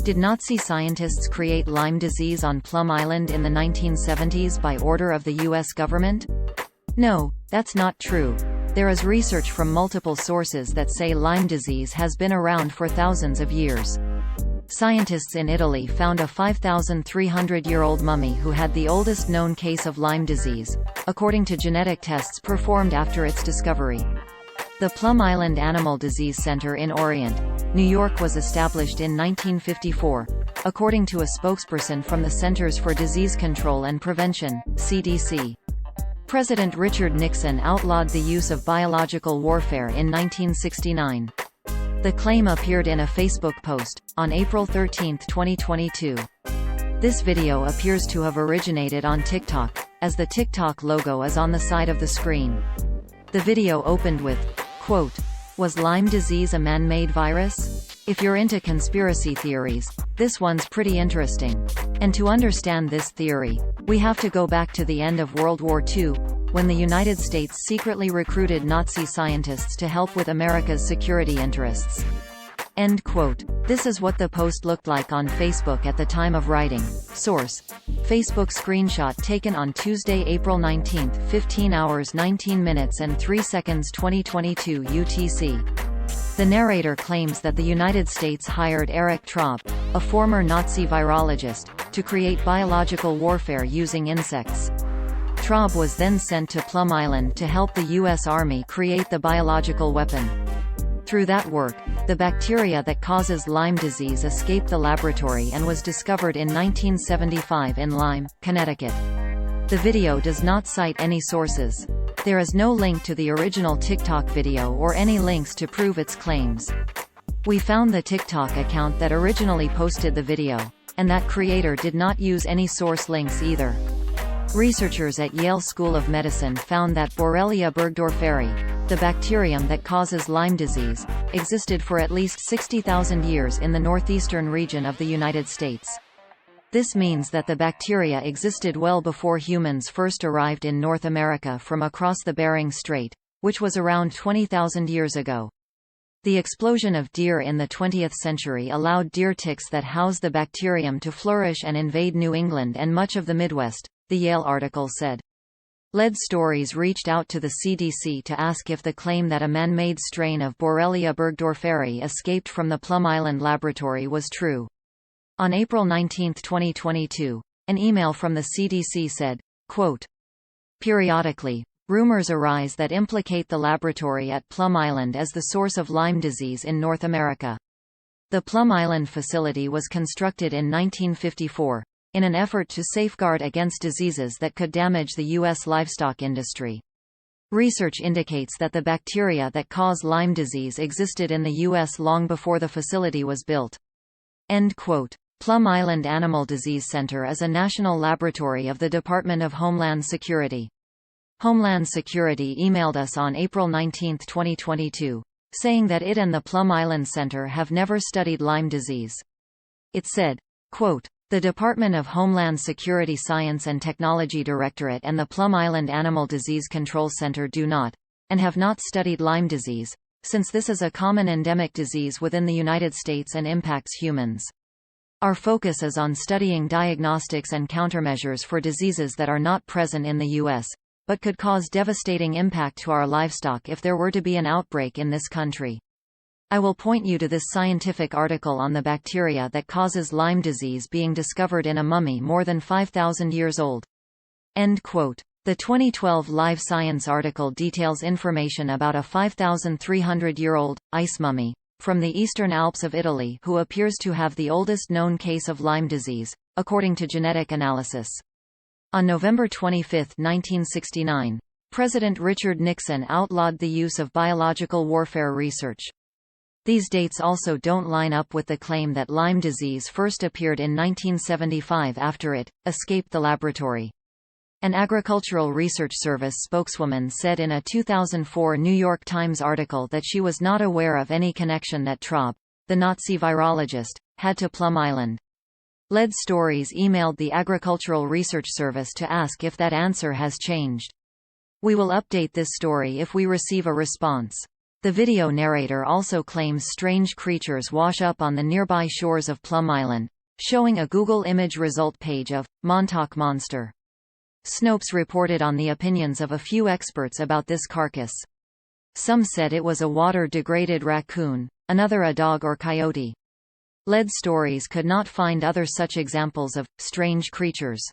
Did Nazi scientists create Lyme disease on Plum Island in the 1970s by order of the U.S. government? No, that's not true. There is research from multiple sources that say Lyme disease has been around for thousands of years. Scientists in Italy found a 5,300-year-old mummy who had the oldest known case of Lyme disease, according to genetic tests performed after its discovery. The Plum Island Animal Disease Center in Orient, New York was established in 1954, according to a spokesperson from the Centers for Disease Control and Prevention, CDC. President Richard Nixon outlawed the use of biological warfare in 1969. The claim appeared in a Facebook post, on April 13, 2022. This video appears to have originated on TikTok, as the TikTok logo is on the side of the screen. The video opened with, quote, "Was Lyme disease a man-made virus? If you're into conspiracy theories, this one's pretty interesting. And to understand this theory, we have to go back to the end of World War II, when the United States secretly recruited Nazi scientists to help with America's security interests." End quote. This is what the post looked like on Facebook at the time of writing. Source: Facebook screenshot taken on Tuesday, April 19, 15 hours 19 minutes and 3 seconds 2022 UTC. The narrator claims that the United States hired Erich Traub, a former Nazi virologist, to create biological warfare using insects. Traub was then sent to Plum Island to help the U.S. Army create the biological weapon. Through that work, the bacteria that causes Lyme disease escaped the laboratory and was discovered in 1975 in Lyme, Connecticut. The video does not cite any sources. There is no link to the original TikTok video or any links to prove its claims. We found the TikTok account that originally posted the video, and that creator did not use any source links either. Researchers at Yale School of Medicine found that Borrelia burgdorferi, the bacterium that causes Lyme disease, existed for at least 60,000 years in the northeastern region of the United States. This means that the bacteria existed well before humans first arrived in North America from across the Bering Strait, which was around 20,000 years ago. The explosion of deer in the 20th century allowed deer ticks that house the bacterium to flourish and invade New England and much of the Midwest, the Yale article said. Lead Stories reached out to the CDC to ask if the claim that a man-made strain of Borrelia burgdorferi escaped from the Plum Island laboratory was true. On April 19, 2022, an email from the CDC said, quote, "Periodically, rumors arise that implicate the laboratory at Plum Island as the source of Lyme disease in North America. The Plum Island facility was constructed in 1954, in an effort to safeguard against diseases that could damage the U.S. livestock industry. Research indicates that the bacteria that cause Lyme disease existed in the U.S. long before the facility was built." End quote. Plum Island Animal Disease Center is a national laboratory of the Department of Homeland Security. Homeland Security emailed us on April 19, 2022, saying that it and the Plum Island Center have never studied Lyme disease. It said, quote, "The Department of Homeland Security Science and Technology Directorate and the Plum Island Animal Disease Control Center do not, and have not studied Lyme disease, since this is a common endemic disease within the United States and impacts humans. Our focus is on studying diagnostics and countermeasures for diseases that are not present in the U.S., but could cause devastating impact to our livestock if there were to be an outbreak in this country. I will point you to this scientific article on the bacteria that causes Lyme disease being discovered in a mummy more than 5,000 years old." End quote. The 2012 Live Science article details information about a 5,300-year-old, ice mummy, from the Eastern Alps of Italy who appears to have the oldest known case of Lyme disease, according to genetic analysis. On November 25, 1969, President Richard Nixon outlawed the use of biological warfare research. These dates also don't line up with the claim that Lyme disease first appeared in 1975 after it escaped the laboratory. An Agricultural Research Service spokeswoman said in a 2004 New York Times article that she was not aware of any connection that Traub, the Nazi virologist, had to Plum Island. Lead Stories emailed the Agricultural Research Service to ask if that answer has changed. We will update this story if we receive a response. The video narrator also claims strange creatures wash up on the nearby shores of Plum Island, showing a Google image result page of Montauk Monster. Snopes reported on the opinions of a few experts about this carcass. Some said it was a water-degraded raccoon, another a dog or coyote. Lead Stories could not find other such examples of strange creatures.